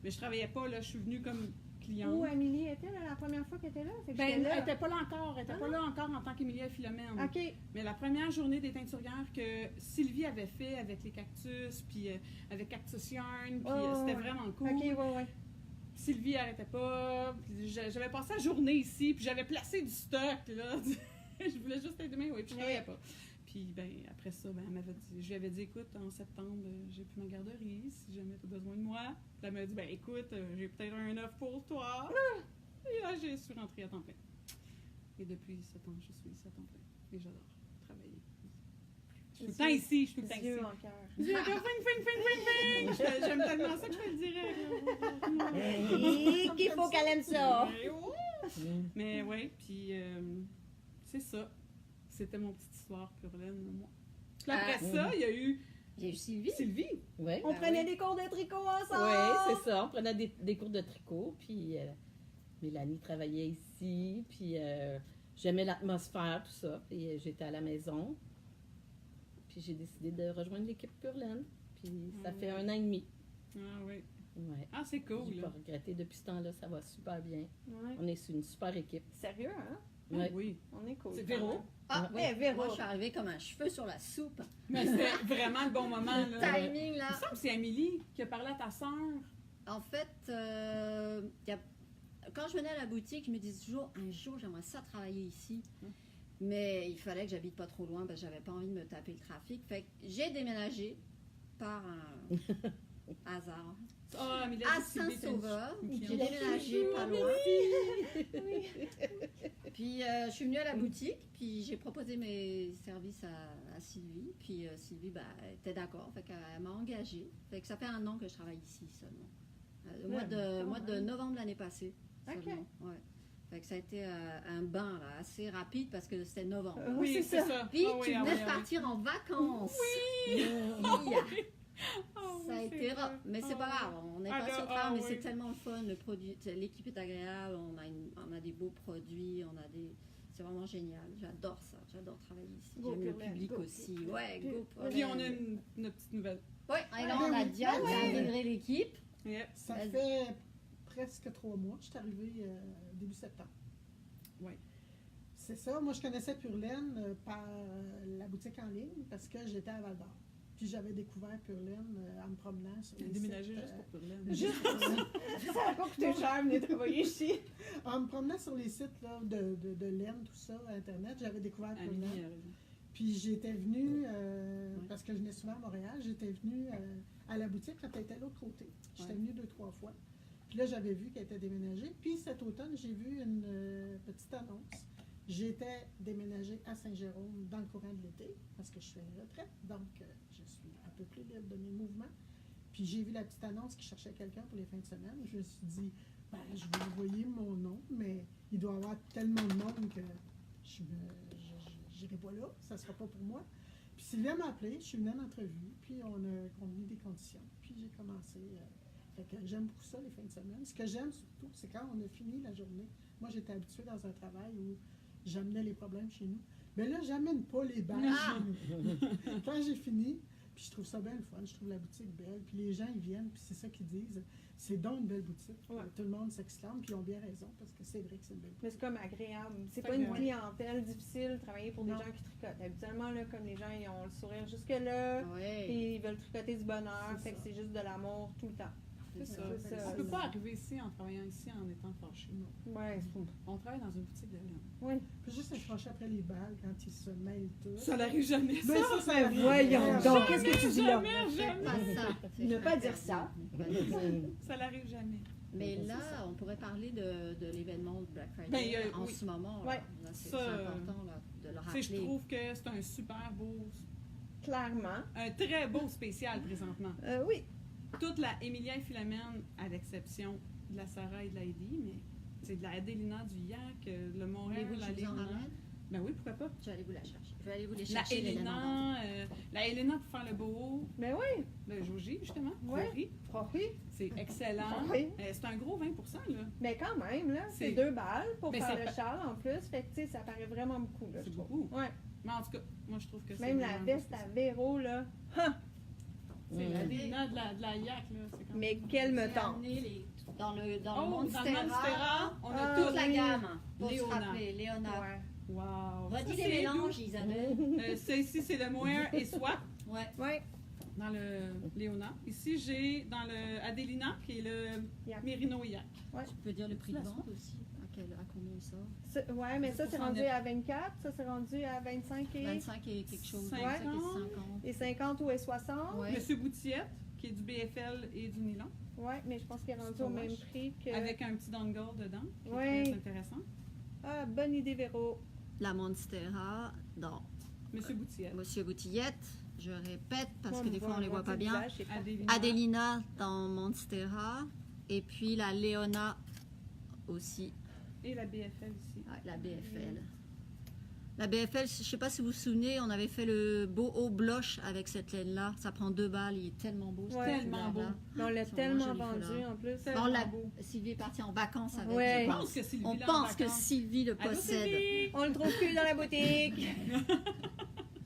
S3: Mais je travaillais pas, là, je suis venue comme cliente.
S2: Où Amélie était là, la première fois qu'elle était là? Fait que
S3: Ben,
S2: j'étais
S3: elle
S2: là.
S3: n'était pas là encore. Elle n'était pas là encore en tant qu'Émilie Philomène.
S2: OK.
S3: Mais la première journée des teinturières que Sylvie avait fait avec les cactus, puis avec Cactus Yarn, puis c'était vraiment cool.
S2: OK, ouais.
S3: Sylvie arrêtait pas. Puis j'avais passé la journée ici, puis j'avais placé du stock, là. Je voulais juste être demain, oui, puis je travaillais pas. Puis, ben, après ça, ben, je lui avais dit, écoute, en septembre, j'ai plus ma garderie, si jamais tu as besoin de moi. Puis elle m'a dit, ben, écoute, j'ai peut-être un offre pour toi. Et là, je suis rentrée à temps plein. Et depuis 7 ans, je suis ici à temps plein. Et j'adore travailler. Je suis tout le temps ici, je suis tout le temps ici.
S2: Yeux en cœur.
S3: J'aime tellement ça que je fais le direct.
S2: Et qu'il faut qu'elle aime ça.
S3: Mais ouais, puis c'est ça. C'était mon petite histoire, Purlaine, moi. Puis après ça, il y a eu
S1: J'ai eu Sylvie.
S3: Sylvie.
S4: Oui.
S2: On prenait des cours de tricot ensemble.
S4: Oui, c'est ça. On prenait des cours de tricot, puis Mélanie travaillait ici, puis j'aimais l'atmosphère, tout ça. Puis j'étais à la maison, puis j'ai décidé de rejoindre l'équipe Purlaine, puis ça fait 1 an et demi.
S3: Ah oui.
S4: Ouais.
S3: Ah, c'est cool,
S4: J'ai
S3: là.
S4: pas regretté depuis ce temps-là, ça va super bien.
S2: Ouais.
S4: On est sur une super équipe.
S2: Sérieux, hein?
S3: Ah
S4: Ouais.
S3: oui.
S2: On est cool.
S3: C'est Véro.
S1: Ah,
S2: Ouais, Véro.
S1: moi, je suis arrivée comme un cheveu sur la soupe.
S3: Mais c'était vraiment le bon moment,
S1: Le
S3: là.
S1: timing,
S3: Il me
S1: là.
S3: semble que c'est Amélie qui a parlé à ta sœur.
S1: En fait, quand je venais à la boutique, je me disais toujours, un jour, j'aimerais ça travailler ici. Mais il fallait que j'habite pas trop loin parce que j'avais pas envie de me taper le trafic. Fait que j'ai déménagé par un hasard
S3: Ah, Amélie
S1: à
S3: a dit que Sylvie était
S1: Saint-Sauveur.
S3: une
S1: J'ai
S3: cliente.
S1: déménagé pas loin. Puis je suis venue à la boutique, puis j'ai proposé mes services à Sylvie. Puis Sylvie était d'accord, fait qu'elle m'a engagée. Fait que ça fait 1 an que je travaille ici seulement. Le mois de novembre l'année passée.
S2: Ok.
S1: Seulement, ouais. Fait que ça a été un bain là, assez rapide parce que c'était novembre.
S3: Oui,
S2: c'est
S3: c'est ça.
S1: Puis
S3: Ah oui,
S1: tu
S3: ah
S1: venais
S3: oui,
S1: de
S3: ah oui.
S1: partir en vacances.
S2: Oui.
S3: Ah
S1: Ça a
S3: oui,
S1: été
S3: c'est
S1: rough,
S3: vrai.
S1: mais c'est pas
S3: Ah
S1: grave. On est
S3: Ah,
S1: passé au
S3: ah,
S1: travers, mais
S3: oui.
S1: c'est tellement le fun. Le produit, l'équipe est agréable. On a des beaux produits. C'est vraiment génial. J'adore ça. J'adore travailler ici.
S2: Go
S1: J'aime le
S2: Purlaine,
S1: public
S2: go
S1: aussi.
S2: Purlaine.
S1: Ouais, go
S3: Puis on a
S1: Purlaine.
S3: une petite nouvelle.
S1: Ouais, et là on a Diane qui a intégré l'équipe.
S3: Yep.
S5: Ça
S1: Vas-y.
S5: fait presque 3 mois. Je suis arrivée début septembre.
S3: Oui.
S5: C'est ça. Moi, je connaissais Purlaine par la boutique en ligne parce que j'étais à Val-d'Or. Puis j'avais découvert Purlaine en me promenant sur
S3: Elle a
S5: les
S3: déménagé
S5: sites,
S3: juste pour Purlaine.
S5: juste pour ça.
S2: Ça n'a pas coûté cher venir travailler ici.
S5: En me promenant sur les sites là, de laine, tout ça, Internet, j'avais découvert
S3: Amélie
S5: Purlaine.
S3: a raison.
S5: Puis j'étais venue, parce que je venais souvent à Montréal, j'étais venue à la boutique quand elle était de l'autre côté. J'étais venue 2-3 fois. Puis là, j'avais vu qu'elle était déménagée. Puis cet automne, j'ai vu une petite annonce. J'étais déménagée à Saint-Jérôme dans le courant de l'été, parce que je fais une retraite, donc je suis un peu plus libre de mes mouvements. Puis j'ai vu la petite annonce qui cherchait quelqu'un pour les fins de semaine. Je me suis dit, ben, je vais envoyer mon nom, mais il doit y avoir tellement de monde que je n'irai pas là, ça ne sera pas pour moi. Puis Sylvia m'a appelé, je suis venue en entrevue, puis on a convenu des conditions. Puis j'ai commencé. Fait que j'aime beaucoup ça, les fins de semaine. Ce que j'aime surtout, c'est quand on a fini la journée. Moi, j'étais habituée dans un travail où j'amenais les problèmes chez nous. Mais là, j'amène pas les balles chez nous. Quand j'ai fini, Puis je trouve ça bien le fun, je trouve la boutique belle. Puis les gens, ils viennent, puis c'est ça qu'ils disent. C'est donc une belle boutique.
S2: Ouais.
S5: Tout le monde s'exclame, puis ils ont bien raison, parce que c'est vrai que c'est une belle boutique.
S2: Mais c'est comme agréable. C'est
S3: Fait
S2: pas
S3: que,
S2: une
S3: ouais.
S2: clientèle difficile de travailler pour des
S5: Non.
S2: gens qui tricotent. Habituellement, là, comme les gens, ils ont le sourire jusque-là,
S1: Ouais.
S2: puis ils veulent tricoter du bonheur,
S5: C'est
S2: fait que
S5: ça.
S2: c'est juste de l'amour tout le temps.
S3: C'est ça.
S2: C'est ça.
S3: On peut pas arriver ici en travaillant ici en étant fâché.
S2: Ouais,
S3: On travaille dans une boutique de laine.
S2: oui.
S5: Puis juste être fâché après les balles, quand ils se mêlent tous.
S3: Ça n'arrive jamais, ça!
S5: Ben, ça arrive.
S2: voyons
S5: Ouais.
S2: donc, qu'est-ce que tu dis là?
S3: Jamais, jamais!
S1: Pas ça.
S2: Ne pas dire ça.
S1: Ne pas dire ça.
S3: Ça n'arrive jamais.
S1: Mais
S3: C'est
S1: là,
S3: ça.
S1: on pourrait parler de l'événement de Black Friday
S3: Ben, il y a-
S1: en
S3: oui.
S1: ce moment.
S2: Ouais.
S1: Là, c'est
S3: Ça,
S1: important là, de le
S3: Tu sais,
S1: rappeler.
S3: je trouve que c'est un super beau,
S2: Clairement.
S3: un très beau spécial présentement.
S2: Oui.
S3: Toute la Emilia et Philomène, à l'exception de la Sarah et de la Heidi, mais c'est de la Adelina du Yac, le Montréal,
S1: Voulez-vous
S3: la
S1: que je vous en
S3: Léona.
S1: ramène?
S3: Ben oui, pourquoi pas.
S1: Je vais aller vous la chercher. Je vais aller vous les
S3: La
S1: chercher. les laines en vente.
S3: Elena, la Elena pour faire le beau,
S2: Mais oui.
S3: le Joji, justement,
S2: Ouais.
S3: Rory.
S2: Oui.
S3: C'est excellent.
S2: Oui.
S3: C'est un gros 20%, là.
S2: Mais quand même, là, c'est
S3: C'est-
S2: 2 balles pour
S3: Mais
S2: faire
S3: ça
S2: le
S3: fait-
S2: châle en plus. Fait que, tu sais, ça paraît vraiment beaucoup, là,
S3: C'est
S2: je trouve.
S3: beaucoup.
S2: Ouais.
S3: Mais en tout cas, moi, je trouve que c'est
S2: Même la
S3: vraiment
S2: veste
S3: beau
S2: à Véro, là. Ha!
S3: C'est la Adelina de la Yac, là. C'est quand
S2: Mais
S3: même-
S2: qu'elle me
S1: J'ai
S2: tente.
S1: amené dans le
S3: Oh, dans le
S1: Monstera,
S3: Monstera, on a
S2: Ah,
S1: toute
S3: tout.
S1: la
S2: oui.
S1: gamme. Pour se
S3: Léona.
S1: rappeler, Léona.
S2: Ouais.
S3: Wow.
S1: Redis
S3: Ça,
S1: les
S3: c'est
S1: mélanges, Isabelle.
S3: doux. Ça ici, c'est le mohair et soie
S1: Ouais.
S2: Ouais.
S3: dans le Léona. Ici, j'ai dans le Adelina, qui est le
S2: Yak.
S3: Mérino Yak.
S1: Tu peux dire le prix de vente aussi. À combien ça?
S2: Ouais, mais ça, c'est rendu
S3: 69.
S2: à 24. Ça, c'est rendu à 25 et,
S1: 25 et quelque chose.
S3: 50.
S1: 25 et 50.
S2: et 50 ou et 60.
S1: Ouais.
S3: Monsieur Boutillette, qui est du BFL et du nylon,
S2: Ouais, mais je pense qu'il est rendu
S3: C'est
S2: au
S3: pas
S2: même
S3: moche.
S2: prix que.
S3: avec un petit dongle dedans, qui
S2: Ouais.
S3: est très intéressant.
S2: Ah, bonne idée, Véro.
S1: La Monstera dans
S3: Monsieur Boutillette.
S1: Monsieur Boutillette. Je répète parce
S2: Moi,
S1: que des fois on les voit pas bien.
S2: visage, c'est parfait.
S3: Adelina.
S1: Adelina dans Monstera. Et puis la Léona aussi.
S3: Et la BFL ici.
S1: Ouais, la BFL. La BFL, je ne sais pas si vous vous souvenez, on avait fait le beau haut blush avec cette laine-là. Ça prend 2 balles, il est tellement beau. ce
S2: Ouais.
S3: Tellement beau.
S1: couleur-là.
S2: Mais on l'a
S1: Ils sont
S2: tellement
S1: jolis,
S2: vendu
S1: ceux-là.
S2: en plus.
S3: Tellement
S1: On l'a-
S3: beau.
S1: Sylvie est partie en vacances avec.
S2: Ouais.
S1: je
S3: Je pense que Sylvie
S1: On
S3: l'a en
S1: pense que
S3: vacances.
S1: Sylvie le
S3: Allô,
S1: possède.
S3: Sylvie?
S2: On le trouve plus dans la boutique.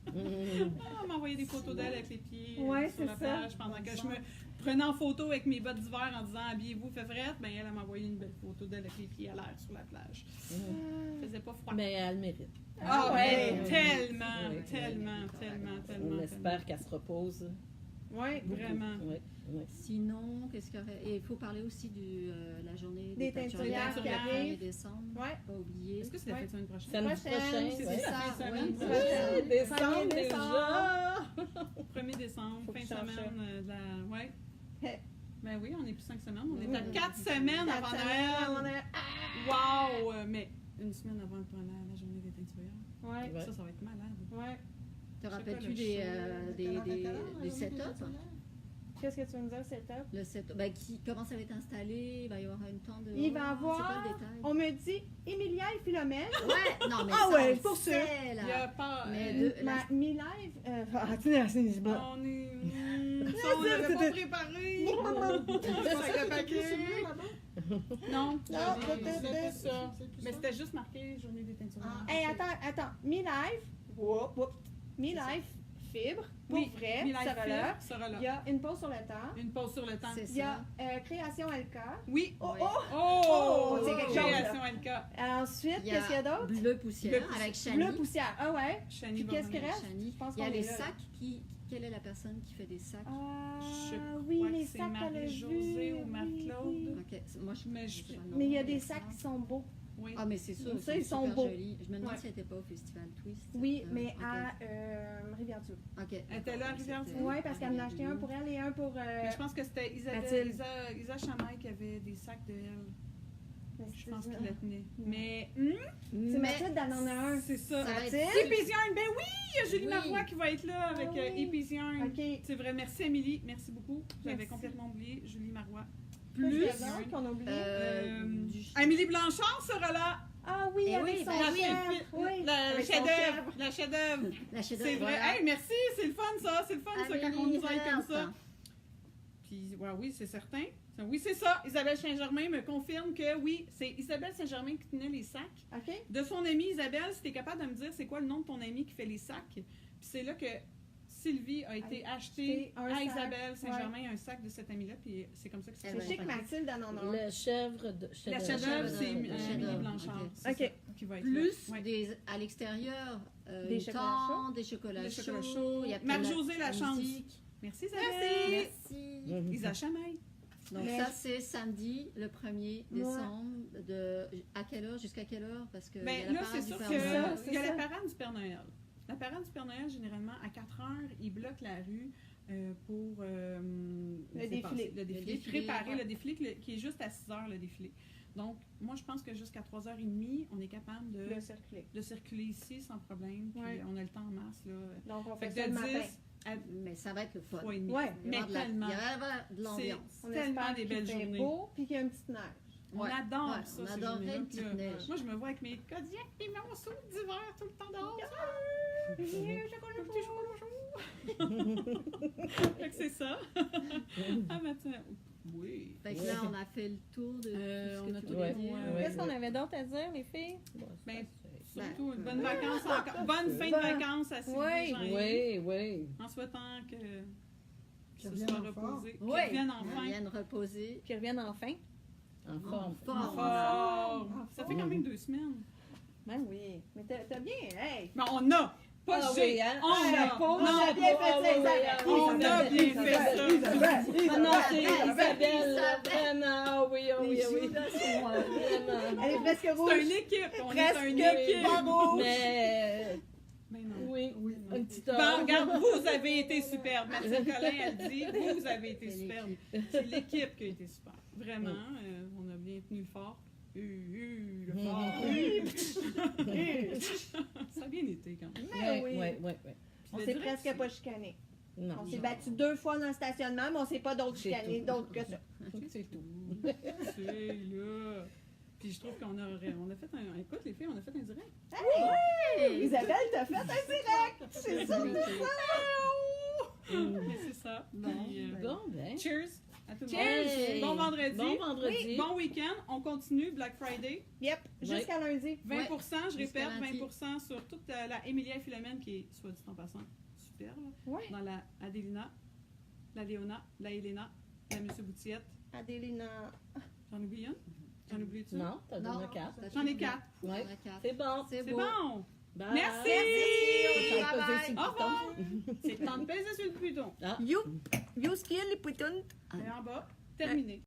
S3: Ah, elle m'a envoyé des photos d'elle avec les pieds
S2: Ouais,
S3: sur
S2: c'est
S3: la
S2: ça.
S3: plage pendant que je me prenais en photo avec mes bottes d'hiver en disant habillez-vous, fait frette. Ben elle m'a envoyé une belle photo d'elle avec les pieds à l'air sur la plage. Il faisait pas froid.
S4: Mais elle mérite.
S3: Ah
S2: ouais.
S3: ouais, tellement,
S4: Ouais.
S3: tellement, tellement, tellement.
S4: On espère qu'elle se repose.
S2: Ouais.
S3: Vraiment.
S4: Oui, oui.
S1: Sinon, qu'est-ce qu'il y aurait? Et il faut parler aussi de la journée
S2: Des
S1: teinturières
S3: teinturières
S1: qui
S3: qui
S1: arrive
S2: arrivent.
S1: décembre.
S2: Ouais.
S1: Pas oublier.
S3: Est-ce que c'est la
S2: Ouais.
S3: fête de semaine prochaine?
S4: Samedi
S2: Prochaine,
S4: prochain.
S3: c'est
S4: ouais.
S3: ça.
S1: ça,
S3: fin de
S1: oui.
S3: semaine
S2: prochaine.
S3: prochaine.
S4: Décembre
S2: Premier
S4: déjà.
S3: 1er décembre,
S2: Faut
S3: fin
S2: que
S3: de
S2: je change
S3: semaine de la. Ouais.
S2: Hey.
S3: Ben oui, on est plus 5 semaines. On est
S2: Oui.
S3: à 4 semaines avant
S2: On
S3: Noël.
S2: est-
S3: Wow! Mais une semaine avant la journée des teinturières.
S2: Ouais.
S4: Ouais.
S3: Ça va être malade.
S2: Ouais.
S1: Te
S3: Je sais
S1: rappelles-tu
S3: pas, le
S1: des setups?
S2: Qu'est-ce que tu veux me dire, c'est top?
S1: Le setup, ben, comment ça va être installé? Il va y avoir un temps de.
S2: Il va
S1: C'est
S2: avoir-
S1: pas le détail.
S2: On me dit Emilia et Philomène.
S1: Ouais, non, mais
S2: Ah
S1: ça,
S2: ouais,
S1: on le
S2: pour sûr.
S1: sait, là.
S3: Il y a pas.
S1: Mais
S2: Ma
S1: la-
S2: mi-live. Attends, c'est bon.
S3: On est. Ça, on l'avait pas préparé. Non, c'était ça. Mais c'était juste marqué journée des teinturières.
S2: Hey, attends. Mi-live. Whoop, whoop. Mi-live, fibre. Pour
S3: Oui,
S2: vrai,
S3: Mi-Life
S2: ça va là.
S3: Fit sera là.
S2: Il y a une pause sur le temps.
S3: Une pause sur le temps.
S1: C'est
S2: Il y a
S1: ça.
S2: création LK.
S3: Oui.
S2: Oh,
S1: Ouais.
S2: oh!
S3: Oh!
S2: c'est quelque chose, là.
S3: Création LK.
S2: Ensuite,
S1: Il y
S2: qu'est-ce qu'il y a d'autre?
S1: Bleu poussière
S3: Bleu
S1: avec Chani.
S2: Bleu poussière. Ah ouais.
S3: Shani
S2: Puis
S3: va
S2: qu'est-ce qui
S3: revenir.
S2: reste?
S1: Chani.
S2: Je pense
S1: Il y a
S2: qu'on
S1: les
S2: est là, là.
S1: sacs quelle est la personne qui fait des sacs?
S2: Ah,
S3: Je
S2: oui,
S3: crois
S2: les
S3: que c'est
S2: sacs qu'elle a
S3: Marie-Josée
S2: vus,
S3: ou Marc-Claude.
S2: oui.
S1: Ok, moi je.
S3: Mais
S1: je sais pas le nom,
S2: Mais il y a des sacs qui sont beaux.
S3: Oui.
S1: Ah, mais c'est sûr.
S2: Ça, ils sont
S1: super
S2: beaux.
S1: jolis. Je me demande
S2: Ouais.
S1: si elle n'était pas au Festival Twist.
S2: Oui, mais
S1: ok.
S2: à Rivière-du-Loup.
S1: Ok.
S3: Elle était là à Rivière-du-Loup?
S2: Oui, parce qu'elle en a acheté un pour elle et un pour.
S3: Mais je pense que c'était
S2: Mathilde.
S3: Isa Chamaille qui avait des sacs de elle. Je pense qu'il la
S2: C'est
S3: tenait. Mais
S1: Mais
S2: Mathilde, elle en a un.
S3: c'est ça.
S1: ça va être
S2: Mathilde?
S3: Epis Yarn, ben oui, il y a Julie
S1: Oui.
S3: Marois qui va être là avec
S2: Ah oui.
S3: Epis Yarn.
S2: OK.
S3: C'est vrai, merci Amélie, merci beaucoup. J'avais
S2: Merci.
S3: complètement oublié Julie Marois.
S2: Plus
S3: Plus
S2: qu'on a oublié.
S3: Amélie Blanchard sera là.
S2: Ah oui,
S1: Eh
S2: avec
S1: oui,
S2: son
S1: ben oui.
S2: chef. Oui.
S3: La
S2: Avec son
S3: chef-d'œuvre.
S2: chèvre.
S3: La chef-d'œuvre.
S1: La chef
S3: C'est vrai. Hey, merci, c'est le fun ça. C'est le fun ça quand on nous aide comme ça. Puis, ouais, oui, c'est certain. Oui, c'est ça. Isabelle Saint-Germain me confirme que oui, c'est Isabelle Saint-Germain qui tenait les sacs.
S2: OK.
S3: De son amie Isabelle, si tu es capable de me dire c'est quoi le nom de ton ami qui fait les sacs. Puis c'est là que Sylvie a été acheté
S2: un
S3: à
S2: sac,
S3: Isabelle Saint-Germain un sac de cet ami-là, puis c'est comme ça que ça
S1: Eh
S3: s'est
S1: ben,
S2: Je sais que Mathilde en a un.
S4: Le chèvre de
S3: La
S4: chèvre.
S3: chèvre, c'est
S1: chèvre
S3: Amélie
S1: d'œuvre,
S3: Blanchard.
S1: ok.
S3: c'est
S2: Ok.
S3: ça, qui va être
S1: Plus
S3: là. Ouais.
S1: à l'extérieur,
S2: Des
S1: une
S2: chocolats
S1: tente, des chocolats
S3: Des chocolats
S1: chauds.
S3: chauds.
S1: Il y a plein de
S3: Marie-Josée Lachance.
S1: musique.
S3: Merci Isabelle.
S1: Merci.
S3: Isa Chamaille.
S1: Donc
S2: Mais-
S1: ça, c'est samedi, le 1er décembre. À quelle heure, jusqu'à quelle heure? Parce que il y a
S3: Ben,
S1: la
S3: là,
S1: parade
S3: c'est
S1: du
S3: sûr
S1: Père
S3: qu'il
S1: Noël.
S2: c'est
S3: y a
S2: ça.
S3: la parade du Père Noël. La parade du Père Noël, généralement, à 4 heures, il bloque la rue pour
S2: Le défilé.
S3: le défilé. Préparer le défilé qui est juste à 6 heures, le défilé. Donc, moi, je pense que jusqu'à 3h30, on est capable
S2: Le circuler.
S3: de circuler ici sans problème. Puis
S2: Ouais.
S3: on a le temps en masse. Là.
S2: Donc, on
S3: Fait
S2: fait
S3: que
S2: ça
S3: de
S2: le matin.
S3: 10 à
S1: Mais ça va être le fun.
S3: 3h30.
S2: Ouais.
S1: Il va y avoir
S3: Mais
S1: de la-
S3: tellement.
S1: il va y avoir de l'ambiance.
S2: On
S3: Tellement
S2: espère
S3: des
S2: qu'il
S3: belles
S2: fait
S3: journées.
S2: beau puis qu'il y a une petite neige.
S3: On
S1: Ouais.
S3: adore
S1: Ouais,
S3: ça.
S1: on
S3: ces
S1: adorerait
S3: journées-là.
S1: une petite
S3: Puis,
S1: neige.
S3: moi, je me vois avec mes Kodiak et mon saut d'hiver tout le temps dehors.
S2: Puis,
S3: Fait que c'est ça. Ah, Mathieu. Oui.
S1: Fait que
S4: Ouais.
S1: là, on a fait le tour de
S3: on
S1: ce
S3: a
S1: que
S3: tout
S1: tu voulais
S4: dit.
S1: dire.
S4: Ouais.
S2: Qu'est-ce qu'on avait d'autre à dire, les filles?
S3: Ben,
S1: Ben,
S3: surtout, une bonne vacances encore. Bonne fin de vacances à Sylvie
S2: Oui.
S3: Jean-Yves,
S4: Oui, oui.
S3: en souhaitant que
S5: Qu'ils
S3: ce
S5: reviennent
S3: soit
S5: en forme.
S3: reposé.
S1: Oui,
S3: Qu'ils reviennent
S1: on
S3: enfin.
S1: vient de reposer.
S2: Qu'ils reviennent enfin.
S4: En forme.
S1: forme.
S3: Fort. Ça fait quand même 2 semaines.
S2: Ben oui. Mais t'as bien, hey!
S3: Mais on a. Pas
S4: Ah
S3: j'ai.
S4: oui, hein?
S3: On
S2: Ah,
S3: a.
S2: la pauvre,
S3: Non,
S2: on a bien fait ça, Isabelle.
S3: on a bien fait ça.
S4: Ah non, c'est
S1: Isabelle.
S4: Isabelle, vraiment. Ah oui, ah oui, ah oui. Vraiment.
S2: Elle est presque
S3: C'est
S2: rouge.
S3: une équipe. On
S2: Presque
S3: est une équipe.
S2: bravo.
S4: Mais
S3: Mais non.
S4: oui,
S5: Oui.
S4: un petit
S3: Bon,
S4: homme.
S3: regarde, vous avez été superbe. Mathilde Collin, elle dit, vous avez été
S1: C'est
S3: superbe. C'est l'équipe qui a été super. Vraiment, on a bien tenu le fort. Le fort. Ça a bien été quand même.
S2: Ben oui.
S4: Oui.
S2: On
S3: Puis
S2: s'est
S3: le
S2: presque
S3: direct,
S2: pas chicané.
S4: Non.
S2: On s'est battu 2 fois dans le stationnement, mais on s'est pas d'autres
S4: C'est
S2: chicané,
S4: tout.
S2: d'autres que ça.
S4: C'est tout.
S3: C'est là. Puis je trouve qu'on a fait un. Écoute, les filles, on a fait un direct.
S1: Hey!
S2: Isabelle, t'as fait un direct! C'est ça!
S3: Mais c'est ça.
S1: Bon,
S3: Puis,
S4: Bon, ben.
S3: cheers à tout le
S4: Cheers!
S3: monde. Bon vendredi.
S4: Bon vendredi.
S3: Bon week-end. On continue Black Friday.
S2: Yep, jusqu'à lundi.
S3: 20%, je
S1: jusqu'à
S3: répète,
S1: lundi.
S3: 20% sur toute la Emilia et Philomène qui est, soit dit en passant, super. Là.
S2: Ouais.
S3: Dans la Adélina, la Léona, la Elena, la Monsieur Boutillette.
S2: Adélina.
S3: J'en oublie une? J'en oublie une?
S4: Non, t'as
S1: Non.
S4: donné 4.
S3: J'en ai 4.
S1: On
S4: Ouais.
S1: a 4.
S4: C'est bon.
S1: C'est
S3: C'est
S1: beau.
S3: bon.
S4: Bye.
S3: Merci.
S4: J'ai
S1: Bye
S4: posé
S1: bye.
S4: sur le
S3: Au
S4: bouton.
S3: revoir. C'est le temps de peser sur le bouton.
S2: You skill, les pitons.
S3: Et en bas, terminé.